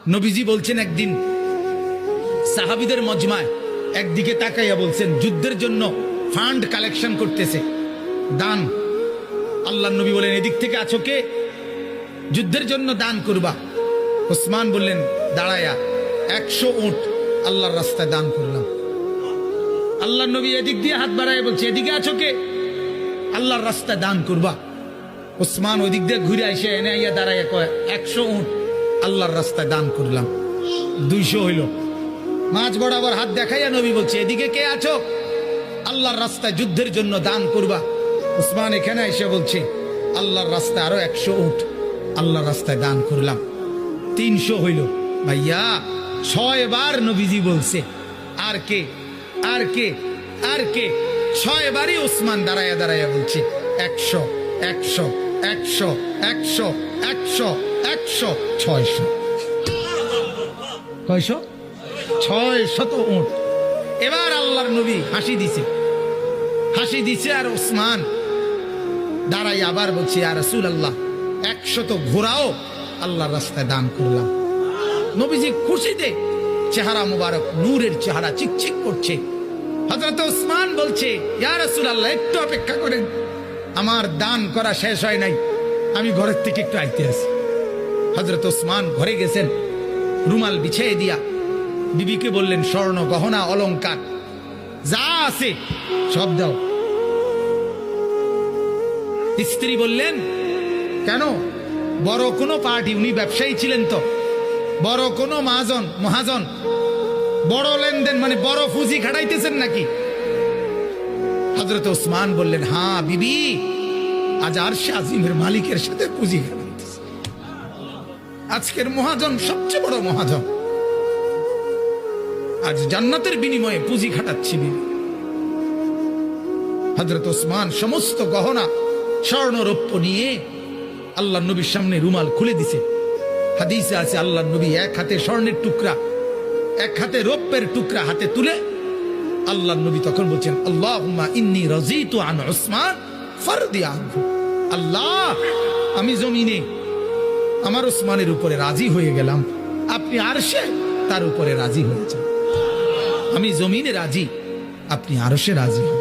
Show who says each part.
Speaker 1: নবীজি বলছেন একদিন সাহাবীদের মজমায় একদিকে তাকাইয়া বলছেন যুদ্ধের জন্য ফান্ড কালেকশন করতেছে, দান। আল্লাহর নবী বলেন এদিক থেকে আছো কে? যুদ্ধের জন্য দান করবা। ওসমান বললেন দাঁড়ায়া 100 উট আল্লাহর রাস্তায় দান করলাম। আল্লাহর নবী এদিক দিয়ে হাত বাড়ায় বলছে এদিকে আছো কে? আল্লাহর রাস্তায় দান করবা। ওসমান ওইদিক দিয়ে ঘুরে এসে এনে আইয়া দাঁড়াইয়া কয় 100 উট আল্লাহর রাস্তায় দান করলাম। 200 হইল। মাঝ বরাবর হাত দেখাইয়া নবী বলছে এদিকে কে আছো? আল্লাহর রাস্তায় যুদ্ধের জন্য দান করবা। ওসমান এখানে এসে বলছে আল্লাহর রাস্তায় আরো 100 উট আল্লাহর রাস্তায় দান করলাম। 300 হইল। ভাইয়া 6 বার নবীজি বলছে আর কে আর কে আর কে? 6 বারই ওসমান দাঁড়াইয়া দাঁড়াইয়া বলছে 100 100 100 100 100 100 600। কয়শো? 600 উট। এবার আল্লাহর নবী হাসি দিছে আর ওসমান দাঁড়াই আবার বলছে ইয়া রাসূলুল্লাহ 100 ঘোড়াও আল্লাহর রাস্তায় দান করলাম। নবীজি খুশিতে চেহারা মুবারক নূরের চেহারা চিকচিক করছে। হযরত ওসমান বলছে ইয়া রাসূলুল্লাহ একটু অপেক্ষা করেন, আমার দান করা শেষ হয় নাই, আমি ঘরের থেকে একটু আইতে আসি। হযরত ওসমান ঘরে গেছেন, রুমাল বিছিয়ে দিয়া বিবিকে বললেন স্বর্ণ গহনা অলংকার যা আছে সব দাও। স্ত্রী বললেন কেন? বড় কোনো পার্টি, উনি ব্যবসায়ী ছিলেন তো, বড় কোনো মহাজন বড় লেনদেন মানে বড় পুঁজি খাটাইতেছেন নাকি? হযরত ওসমান বললেন হ্যাঁ বিবি, আজ আরশে আজিমের মালিকের সাথে পুঁজি খাটাইতেছে। আজকের মহাজন সবচেয়ে বড় মহাজন, আজ জান্নাতের বিনিময়ে পুঁজি খাটাচ্ছি বিবি। হযরত ওসমান সমস্ত গহনা স্বর্ণ রৌপ্য নিয়ে আল্লাহ নবীর সামনে রুমাল খুলে দিছে। হাদিসে আছে আল্লাহ নবী এক হাতে স্বর্ণের টুকরা এক হাতে রৌপ্যের টুকরা হাতে তুলে আল্লাহ নবী তখন বলছেন আল্লাহুম্মা ইন্নী রাযীতু আন উসমান ফারদি আনহু। আল্লাহ আমি জমিনে আমার উসমানের উপরে রাজি হয়ে গেলাম, আপনি আরশে তার উপরে রাজি হয়েছেন। আমি জমিনে রাজি, আপনি আরশে রাজি হন।